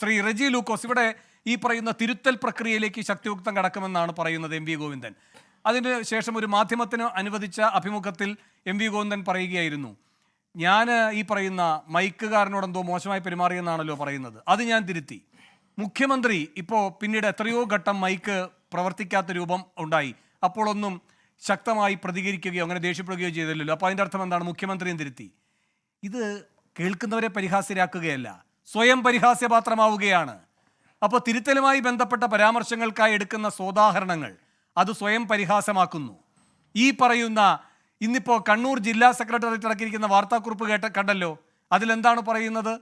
ശ്രീ റെജി ലൂക്കോസ്, ഇവിടെ ഈ പറയുന്ന തിരുത്തൽ പ്രക്രിയയിലേക്ക് ശക്തിയുക്തം കടക്കുമെന്നാണ് പറയുന്നത് എം വി ഗോവിന്ദൻ. അതിന് ശേഷം ഒരു മാധ്യമത്തിന് അനുവദിച്ച അഭിമുഖത്തിൽ എം വി ഗോവിന്ദൻ പറയുകയായിരുന്നു, ഞാൻ ഈ പറയുന്ന മൈക്കുകാരനോടെന്തോ മോശമായി പെരുമാറിയെന്നാണല്ലോ പറയുന്നത്, അത് ഞാൻ തിരുത്തി. മുഖ്യമന്ത്രി ഇപ്പോൾ പിന്നീട് എത്രയോ ഘട്ടം മൈക്ക് പ്രവർത്തിക്കാത്ത രൂപം ഉണ്ടായി, അപ്പോഴൊന്നും ശക്തമായി പ്രതികരിക്കുകയോ അങ്ങനെ ദേഷ്യപ്പെടുകയോ ചെയ്തില്ലല്ലോ. അപ്പോൾ അതിൻ്റെ അർത്ഥം എന്താണ്? മുഖ്യമന്ത്രിയും തിരുത്തി. ഇത് കേൾക്കുന്നവരെ പരിഹാസ്യരാക്കുകയല്ല, സ്വയം പരിഹാസ്യപാത്രമാവുകയാണ്. അപ്പോൾ തിരുത്തലുമായി ബന്ധപ്പെട്ട പരാമർശങ്ങൾക്കായി എടുക്കുന്ന സോദാഹരണങ്ങൾ അത് സ്വയം പരിഹാസമാക്കുന്നു. ഈ പറയുന്ന ഇന്നിപ്പോൾ കണ്ണൂർ ജില്ലാ സെക്രട്ടേറിയറ്റ് ഇറക്കിയിരിക്കുന്ന വാർത്താക്കുറിപ്പ് കണ്ടല്ലോ. അതിലെന്താണ് പറയുന്നത്?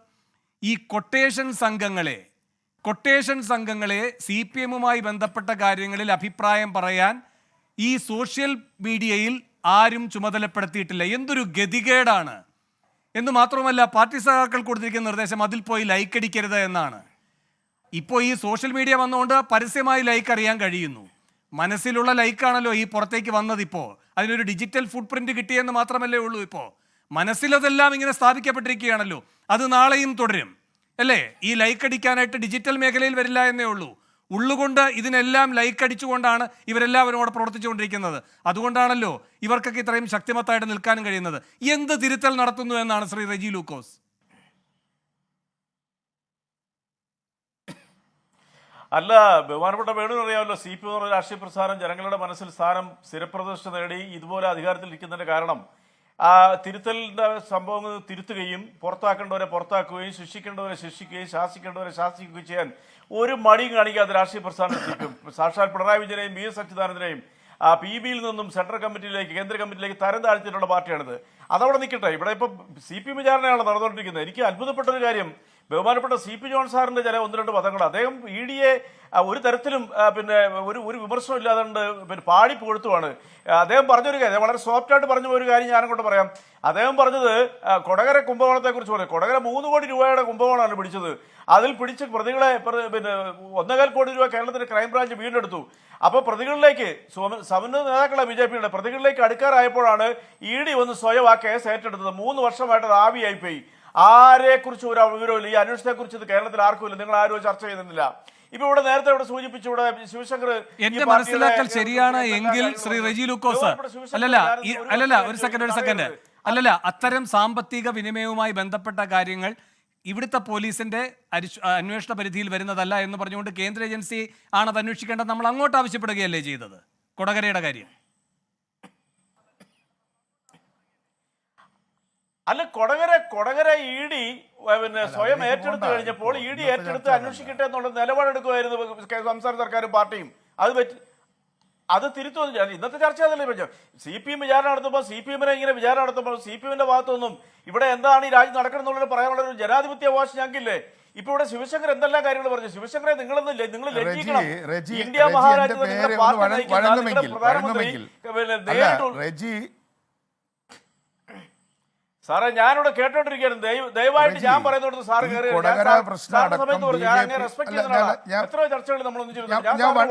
ഈ കൊട്ടേഷൻ സംഘങ്ങളെ CPM-മായി ബന്ധപ്പെട്ട കാര്യങ്ങളിൽ അഭിപ്രായം പറയാൻ ഈ സോഷ്യൽ മീഡിയയിൽ ആരും ചുമതലപ്പെടുത്തിയിട്ടില്ല. എന്തൊരു ഗതികേടാണ്! എന്ന് മാത്രമല്ല, പാർട്ടി സഖാക്കൾ കൊടുത്തിരിക്കുന്ന നിർദ്ദേശം അതിൽ പോയി ലൈക്ക് അടിക്കരുത് എന്നാണ്. ഇപ്പോൾ ഈ സോഷ്യൽ മീഡിയ വന്നുകൊണ്ട് പരസ്യമായി ലൈക്ക് അറിയാൻ കഴിയുന്നു. മനസ്സിലുള്ള ലൈക്കാണല്ലോ ഈ പുറത്തേക്ക് വന്നത്. ഇപ്പോൾ അതിനൊരു ഡിജിറ്റൽ ഫുട് പ്രിന്റ് കിട്ടിയെന്ന് മാത്രമല്ലേ ഉള്ളൂ. ഇപ്പോൾ മനസ്സിലതെല്ലാം ഇങ്ങനെ സ്ഥാപിക്കപ്പെട്ടിരിക്കുകയാണല്ലോ. അത് നാളെയും തുടരും അല്ലേ? ഈ ലൈക്ക് അടിക്കാനായിട്ട് ഡിജിറ്റൽ മേഖലയിൽ വരില്ല എന്നേ ഉള്ളൂ. ഉള്ളുകൊണ്ട് ഇതിനെല്ലാം ലൈക്ക് അടിച്ചുകൊണ്ടാണ് ഇവരെല്ലാവരും അവിടെ പ്രവർത്തിച്ചുകൊണ്ടിരിക്കുന്നത്. അതുകൊണ്ടാണല്ലോ ഇവർക്കൊക്കെ ഇത്രയും ശക്തിമത്തായിട്ട് നിൽക്കാനും കഴിയുന്നത്. എന്ത് തിരുത്തൽ നടത്തുന്നു എന്നാണ് ശ്രീ റെജി ലൂക്കോസ്? അല്ല, ബഹുമാനപ്പെട്ട വേണു അറിയാമല്ലോ, CPM എന്ന് പറഞ്ഞ രാഷ്ട്രീയ പ്രസ്ഥാനം ജനങ്ങളുടെ മനസ്സിൽ സ്ഥാനം സ്ഥിരപ്രതിഷ്ഠ നേടി ഇതുപോലെ അധികാരത്തിൽ ഇരിക്കുന്നതിന്റെ കാരണം തിരുത്തലിന്റെ സംഭവങ്ങൾ തിരുത്തുകയും പുറത്താക്കേണ്ടവരെ പുറത്താക്കുകയും ശിക്ഷിക്കേണ്ടവരെ ശിക്ഷിക്കുകയും ശാസിക്കേണ്ടവരെ ശാസിക്കുകയും ചെയ്യാൻ ഒരു മടിയും കാണിക്കാതെ രാഷ്ട്രീയ പ്രസ്ഥാനം CPM സാക്ഷാൽ പിണറായി വിജയനെയും VS അച്യുതാനന്ദനെയും PB-യിൽ നിന്നും സെൻട്രൽ കമ്മിറ്റിയിലേക്ക് കേന്ദ്ര കമ്മിറ്റിയിലേക്ക് തരം താഴ്ത്തിയിട്ടുള്ള പാർട്ടിയാണിത്. അതവിടെ നിൽക്കട്ടെ. ഇവിടെ ഇപ്പം CPM വിചാരണയാണ് നടന്നുകൊണ്ടിരിക്കുന്നത്. എനിക്ക് അത്ഭുതപ്പെട്ട ഒരു കാര്യം, ബഹുമാനപ്പെട്ട CP ജോൺ സാറിന്റെ ചില 1-2 പദങ്ങൾ അദ്ദേഹം ED-യെ ഒരു തരത്തിലും ഒരു വിമർശനം ഇല്ലാതെ പാടി പുകഴ്ത്തുവാണ്. അദ്ദേഹം പറഞ്ഞൊരു കാര്യം, വളരെ സോഫ്റ്റായിട്ട് പറഞ്ഞ ഒരു കാര്യം ഞാനങ്ങോട്ട് പറയാം. അദ്ദേഹം പറഞ്ഞത് കൊടകര കുംഭകോണത്തെക്കുറിച്ച് പറയും. കൊടകര 3 കോടി രൂപയുടെ കുംഭകോണമാണ് പിടിച്ചത്. അതിൽ പിടിച്ച് പ്രതികളെ 1.25 കോടി രൂപ കേരളത്തിന്റെ ക്രൈംബ്രാഞ്ച് വീണ്ടെടുത്തു. അപ്പോൾ പ്രതികളിലേക്ക് സമന്വയ നേതാക്കളെ BJP-യുടെ പ്രതികളിലേക്ക് അടുക്കാറായപ്പോഴാണ് ED വന്ന് സ്വയം ആ കേസ് ഏറ്റെടുത്തത്. 3 വർഷമായിട്ട് അത് ആവിയായിപ്പോയി. ആരെക്കുറിച്ച് ഒരു വിവരമില്ല. ഈ അന്വേഷണത്തെക്കുറിച്ച് ഇത് കേരളത്തിൽ ആർക്കുമില്ല. നിങ്ങൾ ആരും ചർച്ച ചെയ്യുന്നില്ല. ഇപ്പൊ ഇവിടെ നേരത്തെ ഇവിടെ സൂചിപ്പിച്ചു, ഇവിടെ ശിവശങ്കർ എന്റെ മനസ്സിലാക്കൽ ശരിയാണ് എങ്കിൽ ശ്രീ റെജി ലൂക്കോസ് അല്ലല്ല ഒരു സെക്കൻഡ് അല്ലല്ല അത്തരം സാമ്പത്തിക വിനിമയവുമായി ബന്ധപ്പെട്ട കാര്യങ്ങൾ ഇവിടുത്തെ പോലീസിന്റെ അന്വേഷണ പരിധിയിൽ വരുന്നതല്ല എന്ന് പറഞ്ഞുകൊണ്ട് കേന്ദ്ര ഏജൻസി ആണത് അന്വേഷിക്കേണ്ടത് നമ്മൾ അങ്ങോട്ട് ആവശ്യപ്പെടുകയല്ലേ ചെയ്തത്? കൊടകരയുടെ കാര്യം അല്ല, കൊടകര ED സ്വയം ഏറ്റെടുത്ത് കഴിഞ്ഞപ്പോൾ ED ഏറ്റെടുത്ത് അന്വേഷിക്കട്ടെ എന്നുള്ള നിലപാടെടുക്കുമായിരുന്നു സംസ്ഥാന സർക്കാരും പാർട്ടിയും. അത് തിരുത്തുവന്നു. ഇന്നത്തെ ചർച്ച അതല്ലേ പറ്റും. CPM വിചാരണ നടത്തുമ്പോൾ CPM-നെ ഇങ്ങനെ വിചാരണ നടത്തുമ്പോൾ CPM-ന്റെ ഭാഗത്തൊന്നും ഇവിടെ എന്താണ് ഈ രാജ്യം നടക്കണമെന്നുള്ളത് പറയാനുള്ള ഒരു ജനാധിപത്യ അവകാശം ഞങ്ങൾക്കില്ലേ? ഇപ്പൊ ഇവിടെ ശിവശങ്കർ എന്തെല്ലാം കാര്യങ്ങൾ പറഞ്ഞു. ശിവശങ്കറെ നിങ്ങൾ ലജ്ജിക്കണം. ഇന്ത്യ മഹാരാജ്യത്തെ നിങ്ങളുടെ പാർട്ടി നയിക്കുന്ന നിങ്ങളുടെ പ്രധാനമന്ത്രി സാറേ, ഞാനിവിടെ കേട്ടോണ്ടിരിക്കുകയാണ്. ദയവായിട്ട് ഞാൻ പറയുന്നത് സാറ് എത്രയോ ചർച്ചകൾ നമ്മൾ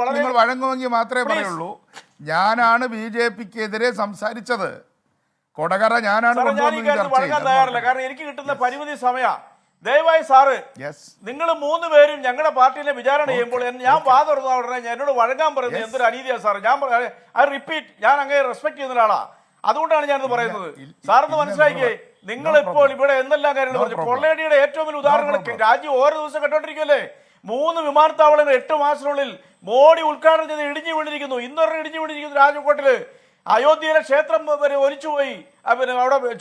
നിങ്ങൾ വഴങ്ങുമെങ്കിൽ മാത്രമേ പറയുള്ളൂ. ഞാനാണ് BJP-ക്കെതിരെ സംസാരിച്ചത്. കൊടകര ഞാനാണ് വഴങ്ങാൻ തയ്യാറില്ല. കാരണം എനിക്ക് കിട്ടുന്ന പരിമിതി സമയ. ദയവായി സാറ്, നിങ്ങൾ 3 പേരും ഞങ്ങളുടെ പാർട്ടിയിലെ വിചാരണ ചെയ്യുമ്പോൾ ഞാൻ വാ തുറന്ന ഉടനെ എന്നോട് വഴങ്ങാൻ പറയുന്നത് എന്തൊരു അനീതിയാണ് സാറ്. ഞാൻ റിപ്പീറ്റ്, ഞാൻ അങ്ങനെ റെസ്പെക്ട് ചെയ്യുന്ന ഒരാളാ. അതുകൊണ്ടാണ് ഞാനിത് പറയുന്നത്. സാറിന് മനസ്സിലാക്കിയേ, നിങ്ങൾ ഇപ്പോൾ ഇവിടെ എന്തെല്ലാം കാര്യങ്ങൾ പറഞ്ഞു. കൊള്ളയടിയുടെ ഏറ്റവും വലിയ ഉദാഹരണങ്ങൾ രാജ്യം ഓരോ ദിവസം കണ്ടോണ്ടിരിക്കുമല്ലേ. 3 വിമാനത്താവളങ്ങൾ 8 മാസത്തിനുള്ളിൽ മോഡി ഉദ്ഘാടനം ചെയ്ത് ഇടിഞ്ഞു വീണിരിക്കുന്നു. ഇന്നൊരെണ്ണം ഇടിഞ്ഞു വീണിരിക്കുന്നു രാജകോട്ടില്. അയോധ്യയിലെ ക്ഷേത്രം വരെ ഒലിച്ചുപോയി, അവിടെ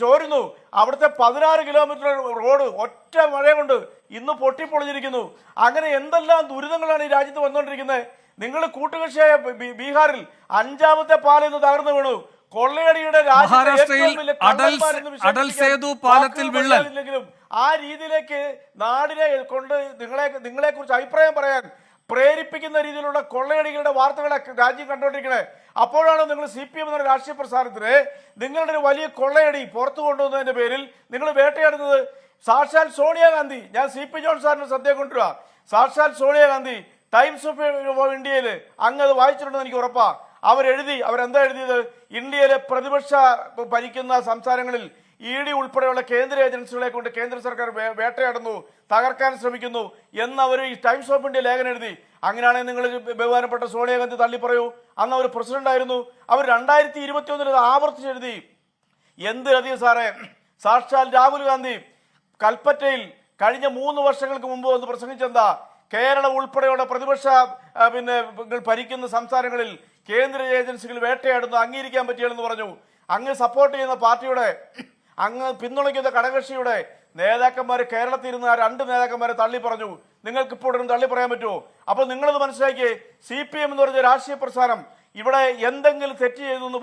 ചോരുന്നു. അവിടുത്തെ 16 കിലോമീറ്റർ റോഡ് ഒറ്റ മഴ കൊണ്ട് ഇന്ന് പൊട്ടിപ്പൊളിഞ്ഞിരിക്കുന്നു. അങ്ങനെ എന്തെല്ലാം ദുരിതങ്ങളാണ് ഈ രാജ്യത്ത് വന്നുകൊണ്ടിരിക്കുന്നത്. നിങ്ങൾ കൂട്ടുകക്ഷിയായ ബീഹാറിൽ 5ാമത്തെ പാലം ഇന്ന് തകർന്നു വീണു. കൊള്ളയടിയുടെ ആ രീതിയിലേക്ക് നാടിനെ കൊണ്ട് നിങ്ങളെ കുറിച്ച് അഭിപ്രായം പറയാൻ പ്രേരിപ്പിക്കുന്ന രീതിയിലുള്ള കൊള്ളയടികളുടെ വാർത്തകളെ രാജ്യം കണ്ടുകൊണ്ടിരിക്കണേ. അപ്പോഴാണ് നിങ്ങൾ CPM എന്ന രാഷ്ട്രീയ പ്രസ്ഥാനത്തിന് നിങ്ങളുടെ ഒരു വലിയ കൊള്ളയടി പുറത്തു കൊണ്ടുവന്നതിന്റെ പേരിൽ നിങ്ങൾ വേട്ടയാടുന്നത്. സാക്ഷാൽ സോണിയാഗാന്ധി, ഞാൻ CP ജോൺ സാറിന് സദ്യ കൊണ്ടുവരിക, സാക്ഷാൽ സോണിയാഗാന്ധി ടൈംസ് ഓഫ് ഇന്ത്യയിൽ അങ്ങ് അത് വായിച്ചിട്ടുണ്ടെന്ന് എനിക്ക് ഉറപ്പാ. അവരെന്താ എഴുതിയത്? ഇന്ത്യയിലെ പ്രതിപക്ഷ ഭരിക്കുന്ന സംസ്ഥാനങ്ങളിൽ ED ഉൾപ്പെടെയുള്ള കേന്ദ്ര ഏജൻസികളെ കൊണ്ട് കേന്ദ്ര സർക്കാർ വേട്ടയാടുന്നു, തകർക്കാൻ ശ്രമിക്കുന്നു എന്നവർ ഈ ടൈംസ് ഓഫ് ഇന്ത്യ ലേഖനം എഴുതി. അങ്ങനെയാണെങ്കിൽ നിങ്ങൾ ബഹുമാനപ്പെട്ട സോണിയാഗാന്ധി തള്ളി പറയൂ. അന്ന് അവർ പ്രസിഡന്റ് ആയിരുന്നു. അവർ 2021 ആവർത്തിച്ചെഴുതി. എന്തിനധികം സാറേ, സാക്ഷാൽ രാഹുൽ ഗാന്ധി കൽപ്പറ്റയിൽ കഴിഞ്ഞ 3 വർഷങ്ങൾക്ക് മുമ്പ് വന്ന് പ്രസംഗിച്ചെന്താ, കേരളം ഉൾപ്പെടെയുള്ള പ്രതിപക്ഷ ഭരിക്കുന്ന സംസ്ഥാനങ്ങളിൽ കേന്ദ്ര ഏജൻസികൾ വേട്ടയാടുന്നു, അംഗീകരിക്കാൻ പറ്റില്ലെന്ന് പറഞ്ഞു. അങ്ങ് സപ്പോർട്ട് ചെയ്യുന്ന പാർട്ടിയുടെ, അങ്ങ് പിന്തുണയ്ക്കുന്ന ഘടകകക്ഷിയുടെ നേതാക്കന്മാർ കേരളത്തിൽ ഇരുന്ന് 2 നേതാക്കന്മാരെ തള്ളി പറഞ്ഞു. നിങ്ങൾക്ക് ഇപ്പോൾ തള്ളി പറയാൻ പറ്റുമോ? അപ്പോൾ നിങ്ങളത് മനസ്സിലാക്കിയേ, CPM എന്ന് പറഞ്ഞ രാഷ്ട്രീയ പ്രസ്ഥാനം ഇവിടെ എന്തെങ്കിലും തെറ്റ് ചെയ്തു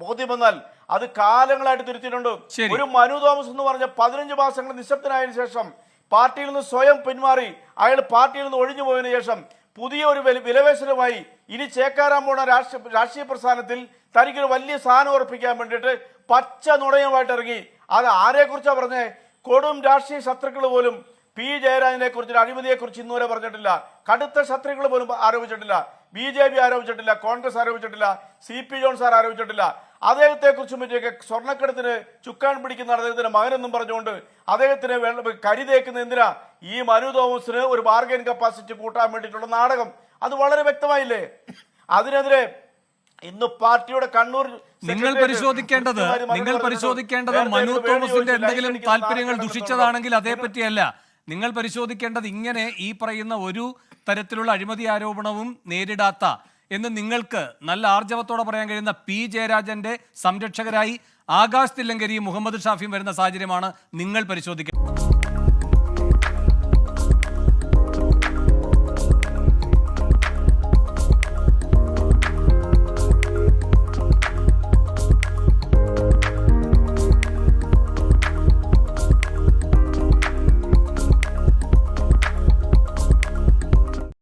ബോധ്യം വന്നാൽ അത് കാലങ്ങളായിട്ട് തിരുത്തിയിട്ടുണ്ട്. ഒരു മനു തോമസ് എന്ന് പറഞ്ഞ 15 മാസങ്ങൾ നിശബ്ദനായതിനു ശേഷം പാർട്ടിയിൽ നിന്ന് സ്വയം പിന്മാറി അയാൾ പാർട്ടിയിൽ നിന്ന് ഒഴിഞ്ഞു പോയതിനു ശേഷം പുതിയ ഒരു വിലപേശലുമായി ഇനി ചേക്കാറാൻ പോണ രാഷ്ട്രീയ പ്രസ്ഥാനത്തിൽ തനിക്കൊരു വലിയ സ്ഥാനം ഉറപ്പിക്കാൻ വേണ്ടിയിട്ട് പച്ച നുണയുമായിട്ട് ഇറങ്ങി. അത് ആരെക്കുറിച്ചാണ് പറഞ്ഞേ? കൊടും രാഷ്ട്രീയ ശത്രുക്കൾ പോലും P. ജയരാജനെ കുറിച്ച്, അഴിമതിയെ കുറിച്ച് ഇന്നുവരെ പറഞ്ഞിട്ടില്ല. കടുത്ത ശത്രുക്കൾ പോലും ആരോപിച്ചിട്ടില്ല. BJP ആരോപിച്ചിട്ടില്ല, കോൺഗ്രസ് ആരോപിച്ചിട്ടില്ല, CP ജോൺ സാർ ആരോപിച്ചിട്ടില്ല. അദ്ദേഹത്തെ കുറിച്ചും പറ്റിയൊക്കെ സ്വർണ്ണക്കടത്തിന് ചുക്കാൻ പിടിക്കുന്ന അദ്ദേഹത്തിന്റെ മകനെന്നും പറഞ്ഞുകൊണ്ട് അദ്ദേഹത്തിന് കരിതേക്കുന്ന എന്തിനാ? ഈ മനു തോമസിന് ഒരു ബാർഗൈൻ കപ്പാസിറ്റി കൂട്ടാൻ വേണ്ടിയിട്ടുള്ള നാടകം. അത് വളരെ വ്യക്തമായില്ലേ? അതിനെതിരെ ഇന്ന് പാർട്ടിയുടെ കണ്ണൂർ നിങ്ങൾ പരിശോധിക്കേണ്ടത് മനു തോമസിന്റെ എന്തെങ്കിലും താല്പര്യങ്ങൾ ദുഷിച്ചതാണെങ്കിൽ അതേപറ്റിയല്ല. നിങ്ങൾ പരിശോധിക്കേണ്ടത് ഇങ്ങനെ ഈ പറയുന്ന ഒരു തരത്തിലുള്ള അഴിമതി ആരോപണവും നേരിടാത്ത എന്ന് നിങ്ങൾക്ക് നല്ല ആർജവത്തോടെ പറയാൻ കഴിയുന്ന P. ജയരാജന്റെ സംരക്ഷകരായി ആകാശ് തില്ലങ്കരിയും മുഹമ്മദ് ഷാഫിയും വരുന്ന സാഹചര്യമാണ് നിങ്ങൾ പരിശോധിക്കുന്നത്.